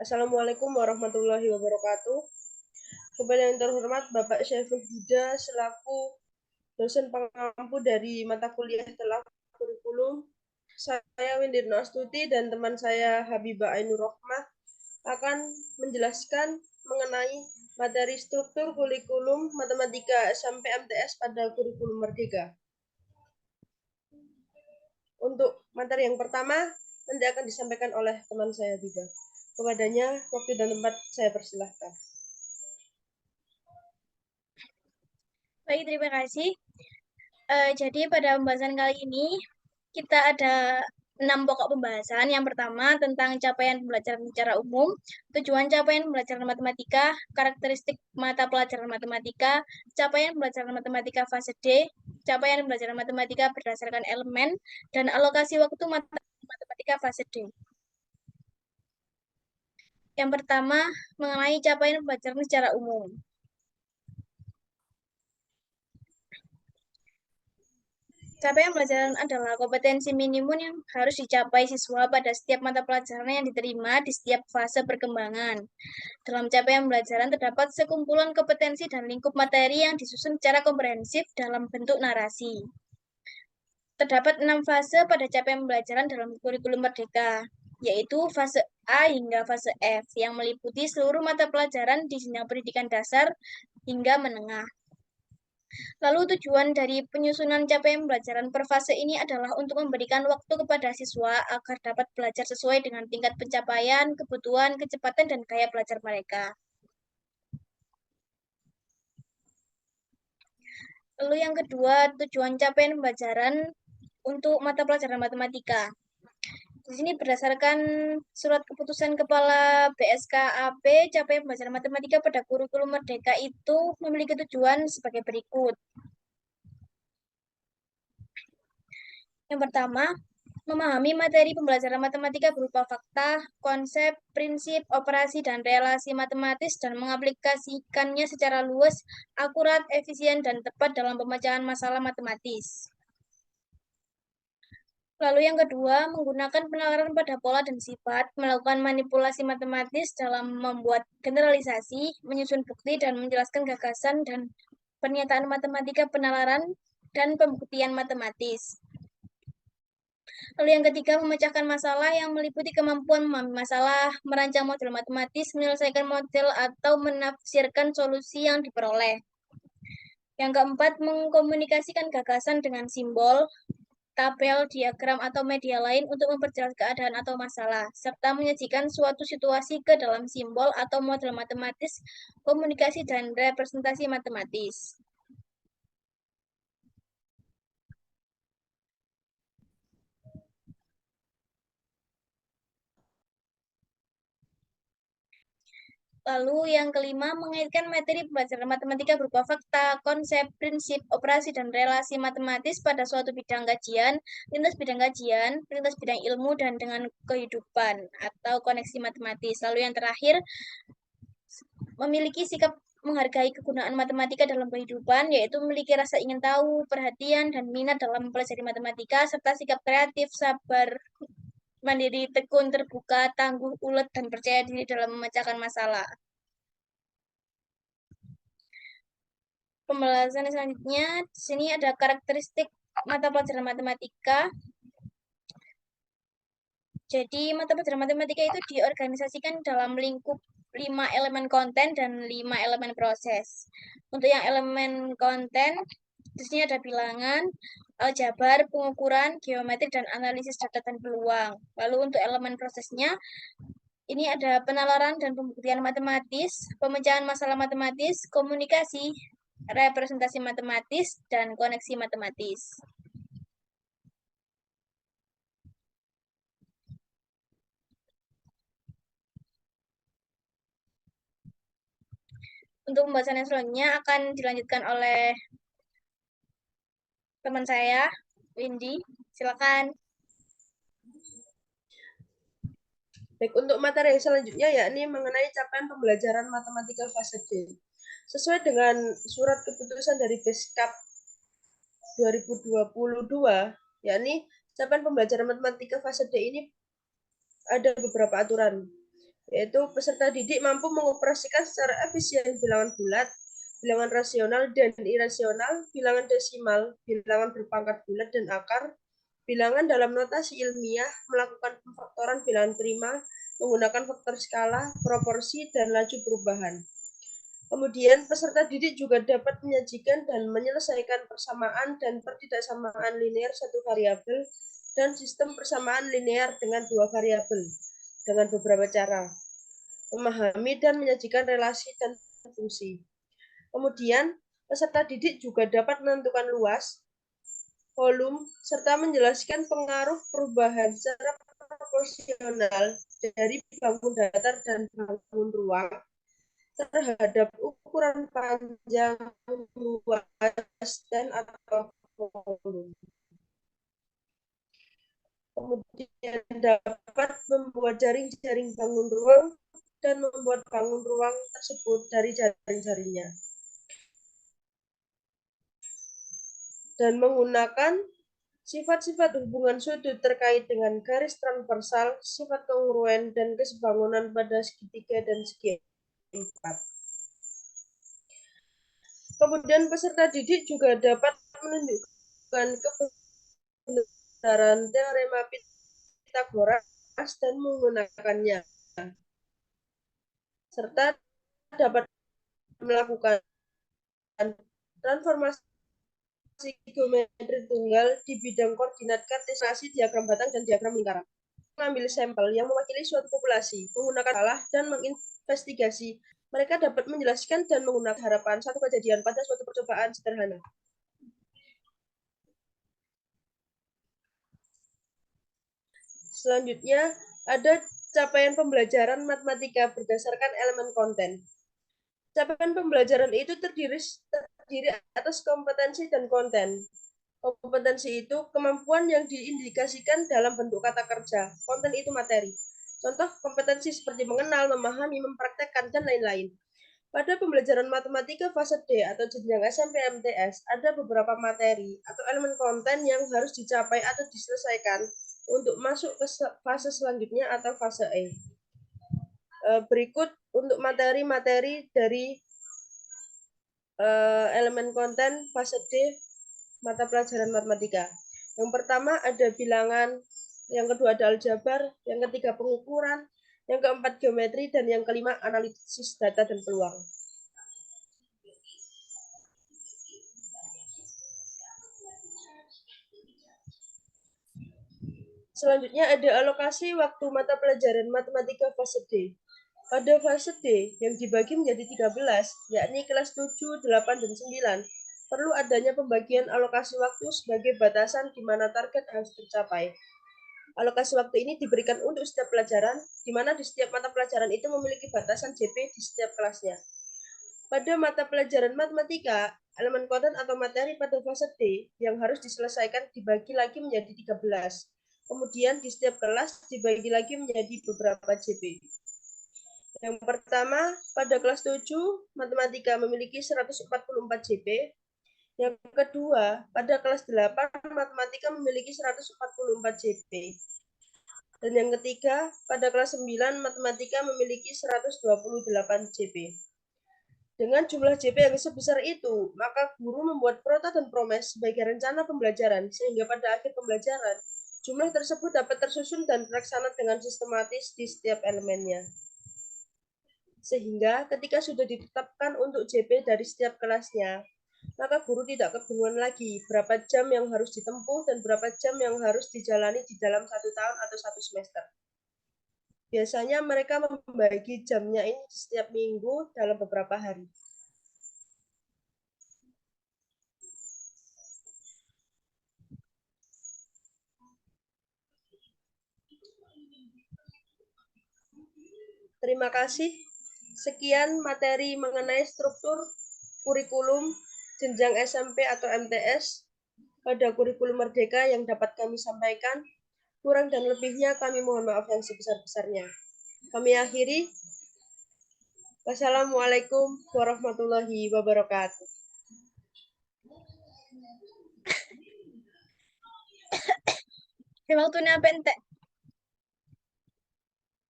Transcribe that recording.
Assalamualaikum warahmatullahi wabarakatuh. Kepada yang terhormat Bapak Syaiful Huda selaku dosen pengampu dari mata kuliah telah kurikulum, saya Windirno Astuti dan teman saya Habibah Ainur Rohmah akan menjelaskan mengenai materi struktur kurikulum matematika sampai MTS pada kurikulum Merdeka. Untuk materi yang pertama nanti akan disampaikan oleh teman saya juga. Kepadanya waktu dan tempat saya persilahkan. Baik, terima kasih. Jadi pada pembahasan kali ini kita ada 6 pokok pembahasan. Yang pertama tentang capaian pembelajaran secara umum, tujuan capaian pembelajaran matematika, karakteristik mata pelajaran matematika, capaian pembelajaran matematika fase D, capaian pembelajaran matematika berdasarkan elemen, dan alokasi waktu matematika fase D. Yang pertama mengenai capaian pembelajaran secara umum. Capaian pembelajaran adalah kompetensi minimum yang harus dicapai siswa pada setiap mata pelajaran yang diterima di setiap fase perkembangan. Dalam capaian pembelajaran terdapat sekumpulan kompetensi dan lingkup materi yang disusun secara komprehensif dalam bentuk narasi. Terdapat 6 fase pada capaian pembelajaran dalam kurikulum Merdeka, yaitu fase A hingga fase F, yang meliputi seluruh mata pelajaran di jenjang pendidikan dasar hingga menengah. Lalu tujuan dari penyusunan capaian pembelajaran per fase ini adalah untuk memberikan waktu kepada siswa agar dapat belajar sesuai dengan tingkat pencapaian, kebutuhan, kecepatan, dan gaya belajar mereka. Lalu yang kedua, tujuan capaian pembelajaran untuk mata pelajaran matematika. Di sini berdasarkan surat keputusan Kepala BSKAP, capaian pembelajaran matematika pada kurikulum Merdeka itu memiliki tujuan sebagai berikut. Yang pertama, memahami materi pembelajaran matematika berupa fakta, konsep, prinsip, operasi, dan relasi matematis dan mengaplikasikannya secara luas, akurat, efisien, dan tepat dalam pemecahan masalah matematis. Lalu yang kedua, menggunakan penalaran pada pola dan sifat, melakukan manipulasi matematis dalam membuat generalisasi, menyusun bukti, dan menjelaskan gagasan dan pernyataan matematika penalaran dan pembuktian matematis. Lalu yang ketiga, memecahkan masalah yang meliputi kemampuan memahami masalah, merancang model matematis, menyelesaikan model, atau menafsirkan solusi yang diperoleh. Yang keempat, mengkomunikasikan gagasan dengan simbol, tabel, diagram, atau media lain untuk memperjelas keadaan atau masalah, serta menyajikan suatu situasi ke dalam simbol atau model matematis, komunikasi, dan representasi matematis. Lalu yang kelima, mengaitkan materi pembelajaran matematika berupa fakta, konsep, prinsip, operasi, dan relasi matematis pada suatu bidang kajian, lintas bidang ilmu, dan dengan kehidupan atau koneksi matematis. Lalu yang terakhir, memiliki sikap menghargai kegunaan matematika dalam kehidupan, yaitu memiliki rasa ingin tahu, perhatian, dan minat dalam mempelajari matematika, serta sikap kreatif, sabar, mandiri, tekun, terbuka, tangguh, ulet, dan percaya diri dalam memecahkan masalah. Pembahasan selanjutnya, di sini ada karakteristik mata pelajaran matematika. Jadi, mata pelajaran matematika itu diorganisasikan dalam lingkup 5 elemen konten dan 5 elemen proses. Untuk yang elemen konten, di sini ada bilangan, aljabar, pengukuran, geometri, dan analisis data dan peluang. Lalu untuk elemen prosesnya, ini ada penalaran dan pembuktian matematis, pemecahan masalah matematis, komunikasi, representasi matematis, dan koneksi matematis. Untuk pembahasan yang selanjutnya akan dilanjutkan oleh teman saya, Windy. Silakan. Baik, untuk materi selanjutnya yakni mengenai capaian pembelajaran matematika fase D. Sesuai dengan surat keputusan dari Beskap 2022, yakni capaian pembelajaran matematika fase D ini ada beberapa aturan. yaitu peserta didik mampu mengoperasikan secara efisien bilangan bulat, bilangan rasional dan irasional, bilangan desimal, bilangan berpangkat bulat dan akar, bilangan dalam notasi ilmiah, melakukan pemfaktoran bilangan prima, menggunakan faktor skala, proporsi, dan laju perubahan. Kemudian, peserta didik juga dapat menyajikan dan menyelesaikan persamaan dan pertidaksamaan linear satu variabel dan sistem persamaan linear dengan dua variabel dengan beberapa cara. Memahami dan menyajikan relasi dan fungsi. Kemudian, peserta didik juga dapat menentukan luas, volume, serta menjelaskan pengaruh perubahan secara proporsional dari bangun datar dan bangun ruang terhadap ukuran panjang, luas, dan atau volume. Kemudian dapat membuat jaring-jaring bangun ruang dan membuat bangun ruang tersebut dari jaring-jaringnya. Dan menggunakan sifat-sifat hubungan sudut terkait dengan garis transversal, sifat kongruen, dan kesebangunan pada segi 3 dan segi 4. Kemudian peserta didik juga dapat menunjukkan kebenaran teorema Pitagoras dan menggunakannya, serta dapat melakukan transformasi geometri tunggal di bidang koordinat kartesiasi, diagram batang, dan diagram lingkaran. Mengambil sampel yang mewakili suatu populasi, menggunakan salah dan menginvestigasi. Mereka dapat menjelaskan dan menggunakan harapan satu kejadian pada suatu percobaan sederhana. Selanjutnya, ada capaian pembelajaran matematika berdasarkan elemen konten. Capaian pembelajaran itu terdiri atas kompetensi dan konten. Kompetensi itu kemampuan yang diindikasikan dalam bentuk kata kerja. Konten itu materi. Contoh kompetensi seperti mengenal, memahami, mempraktekkan, dan lain-lain. Pada pembelajaran matematika fase D atau jenjang SMP MTS, ada beberapa materi atau elemen konten yang harus dicapai atau diselesaikan untuk masuk ke fase selanjutnya atau fase E. Berikut untuk materi-materi dari elemen konten fase D mata pelajaran matematika. Yang pertama ada bilangan, yang kedua ada aljabar, yang ketiga pengukuran, yang keempat geometri, dan yang kelima analisis data dan peluang. Selanjutnya ada alokasi waktu mata pelajaran matematika fase D. Pada fase D yang dibagi menjadi 13, yakni kelas 7, 8, dan 9, perlu adanya pembagian alokasi waktu sebagai batasan di mana target harus tercapai. Alokasi waktu ini diberikan untuk setiap pelajaran, di mana di setiap mata pelajaran itu memiliki batasan JP di setiap kelasnya. Pada mata pelajaran matematika, elemen konten atau materi pada fase D yang harus diselesaikan dibagi lagi menjadi 13. Kemudian di setiap kelas dibagi lagi menjadi beberapa JP. Yang pertama, pada kelas 7, matematika memiliki 144 JP. Yang kedua, pada kelas 8, matematika memiliki 144 JP. Dan yang ketiga, pada kelas 9, matematika memiliki 128 JP. Dengan jumlah JP yang sebesar itu, maka guru membuat prota dan promes sebagai rencana pembelajaran, sehingga pada akhir pembelajaran, jumlah tersebut dapat tersusun dan terlaksana dengan sistematis di setiap elemennya. Sehingga ketika sudah ditetapkan untuk JP dari setiap kelasnya, maka guru tidak kebingungan lagi berapa jam yang harus ditempuh dan berapa jam yang harus dijalani di dalam 1 tahun atau 1 semester. Biasanya mereka membagi jamnya ini setiap minggu dalam beberapa hari. Terima kasih. Sekian materi mengenai struktur kurikulum jenjang SMP atau MTS pada kurikulum Merdeka yang dapat kami sampaikan. Kurang dan lebihnya kami mohon maaf yang sebesar-besarnya. Kami akhiri. Wassalamualaikum warahmatullahi wabarakatuh. Waktunya apa, Ente?